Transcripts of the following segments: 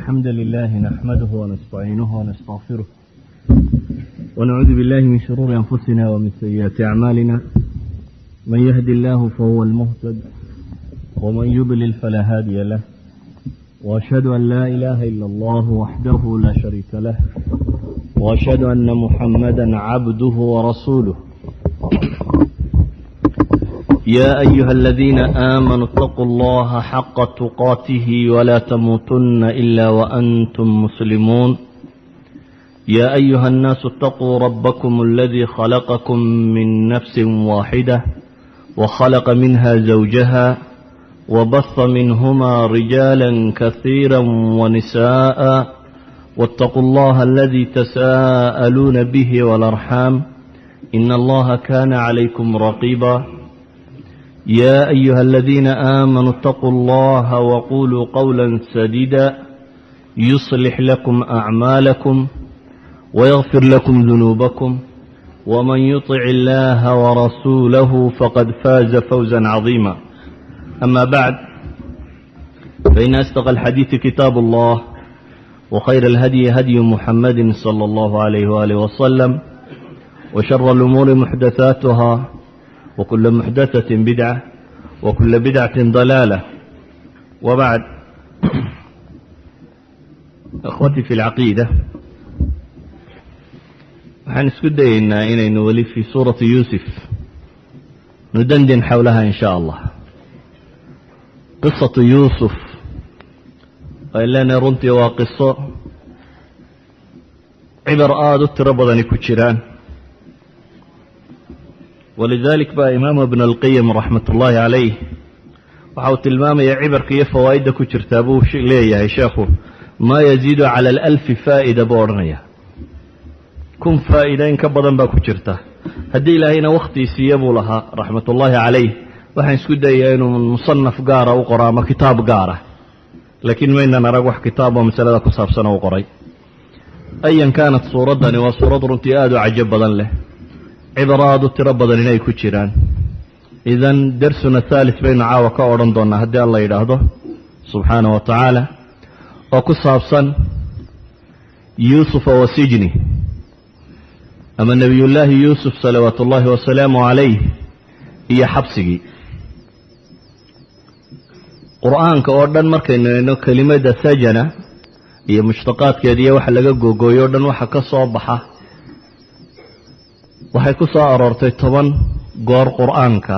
الحمد لله نحمده ونستعينه ونستغفره ونعوذ بالله من شرور أنفسنا ومن سيئات أعمالنا. من يهد الله فهو المهتد ومن يضلل فلا هادي له، وأشهد أن لا إله إلا الله وحده لا شريك له، وأشهد أن محمدا عبده ورسوله. يا أيها الذين آمنوا اتقوا الله حق تقاته ولا تموتن إلا وأنتم مسلمون. يا أيها الناس اتقوا ربكم الذي خلقكم من نفس واحدة وخلق منها زوجها وبث منهما رجالا كثيرا ونساء، واتقوا الله الذي تساءلون به والأرحام إن الله كان عليكم رقيبا. يا أيها الذين آمنوا اتقوا الله وقولوا قولا سديدا يصلح لكم أعمالكم ويغفر لكم ذنوبكم، ومن يطع الله ورسوله فقد فاز فوزا عظيما. أما بعد، فإن أصدق الحديث كتاب الله، وخير الهدي هدي محمد صلى الله عليه وآله وسلم، وشر الأمور محدثاتها، وكل محدثة بدعة، وكل بدعة ضلالة. وبعد، أخوتي في العقيدة، waxaan isku dayaynaa inaynu weli fii suurati yuusuf nudandin xowlaha in sha allah. qisatu yuusuf ay leenahay runtii waa qiso cibar aada u tiro badani ku jiraan. walidalik baa imaamu ibn alqayim raxmat ullaahi calayh waxa uu tilmaamaya cibarka iyo fawaa'idda ku jirtaa buu leeyahay sheekhu maa yaziidu cala alalfi faa'ida buu odhanaya. kun faa'iida in ka badan baa ku jirta. haddii ilaahayna wakhtii siiya buu lahaa raxmatullaahi calayh, waxaan isku dayayaa inuu musanaf gaara u qoro ama kitaab gaara, laakiin maynan arag wax kitaab oo masalada ku saabsan u qoray. ayan kaanat suuraddani waa suurad runtii aada u cajo badan leh, cibaro aada u tiro badan inay ku jiraan. idan darsuna haalis baynu caawa ka odhan doonnaa haddii alla yidhaahdo subxaana wa tacaala, oo ku saabsan yuusufa wa sijni, ama nebiyullaahi yuusuf salawaatu ullaahi wasalaamu calayh iyo xabsigii. qur'aanka oo dhan markaynu eegno kelimadda sajana iyo mushtaqaadkeeda iyo waxa laga googooyo o dhan waxa ka soo baxa waxay ku soo aroortay 10 goor qur'aanka.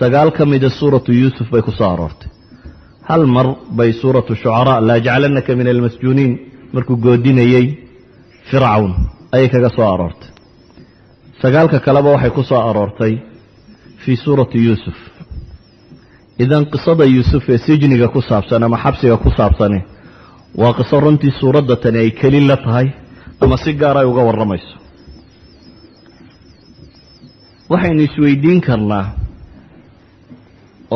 9 ka mida suuratu yuusuf bay ku soo aroortay. hal mar bay suuratu shucaraa laa jacalannaka min almasjuuniin markuu goodinayey fircawn ayay kaga soo aroortay. 9 kaleba waxay ku soo aroortay fii suurati yuusuf. idan qisada yuusuf ee sijniga ku saabsan ama xabsiga ku saabsani waa qiso runtii suuradda tani ay kelin la tahay ama si gaar ay uga warramayso. waxaynu isweydiin karnaa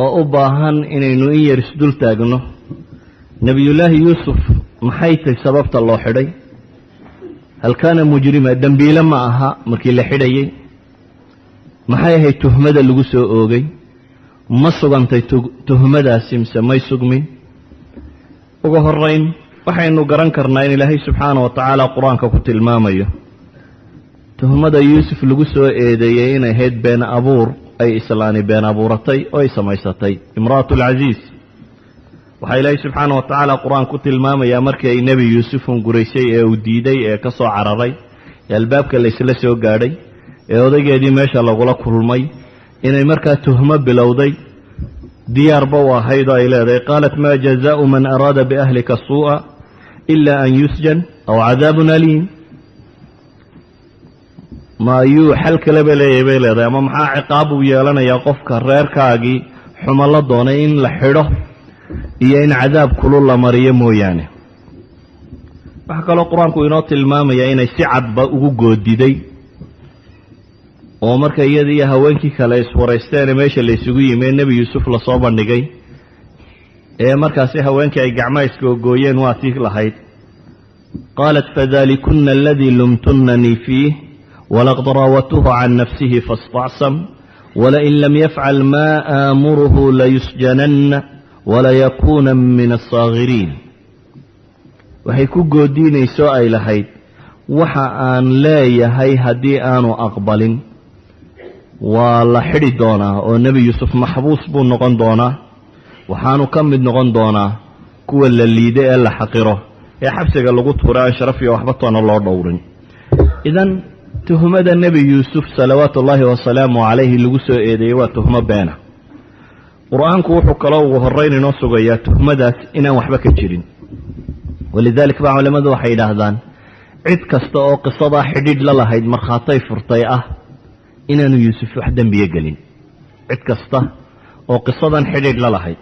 oo u baahan inaynu in yar isdul taagno, nebiyullaahi yuusuf maxay tahay sababta loo xidhay? hal kaana mujrima, dembiile ma aha markii la xidhayay? maxay ahayd tuhmada lagu soo oogay? ma sugantay tuhmadaasi mise may sugmin? ugu horeyn waxaynu garan karnaa in ilaahay subxaana wa tacaala qur-aanka ku tilmaamayo tuhmada yuusuf lagu soo eedeeyey inay ahayd been abuur ay islaani been abuuratay oo ay samaysatay imra'atu alcasiis. waxaa ilaahay subxaana wa tacaala qur-aan ku tilmaamayaa markii ay nebi yuusufun guraysay ee uu diiday ee ka soo cararay ee albaabka laysla soo gaadhay ee odaygeedii meesha lagula kulmay inay markaa tuhmo bilowday, diyaarba u ahayd oo ay leedahay qaalat maa jazaau man araada biahlika suu'a ila an yusjan aw cadaabun aliim. ma ayuu xal kaleba leeyahay bay leedahay, ama maxaa ciqaab uu yeelanayaa qofka reerkaagii xumo la doonay in la xidho iyo in cadaab kulul la mariyo mooyaane. waxaa kaloo qur-aanku inoo tilmaamayaa inay si cadba ugu goodiday, oo marka iyada iyo haweenkii kale iswaraysteene meesha laysugu yimi ee nebi yuusuf lasoo bandhigay ee markaasi haweenkii ay gacmaha iskaogooyeen waa tii lahayd qaalat fadalikunna aladii lumtunnanii fiih walaqad raawatuhu can nafsihi faاstacsam walain lam yafcal ma aamuruhu layusjananna walayakuuna min alsaagiriin. waxay ku goodiinayso ay lahayd waxa aan leeyahay haddii aanu aqbalin waa la xidhi doonaa oo nebi yuusuf maxbuus buu noqon doonaa waxaanu ka mid noqon doonaa kuwa la liide ee la xaqiro ee xabsiga lagu tuura aan sharaf iyo waxba toona loo dhowrin idan tuhmada nebi yuusuf salawaatu ullaahi wasalaamu calayhi lagu soo eedeeyey waa tuhmo beena qur-aanku wuxuu kaloo ugu horrayn inoo sugayaa tuhmadaas inaan waxba ka jirin walidaalika baa culimmadu waxay yidhaahdaan cid kasta oo qisadaa xidhiidh la lahayd markhaatay furtay ah inaanu yuusuf wax dembiye gelin cid kasta oo qisadan xidhiidh la lahayd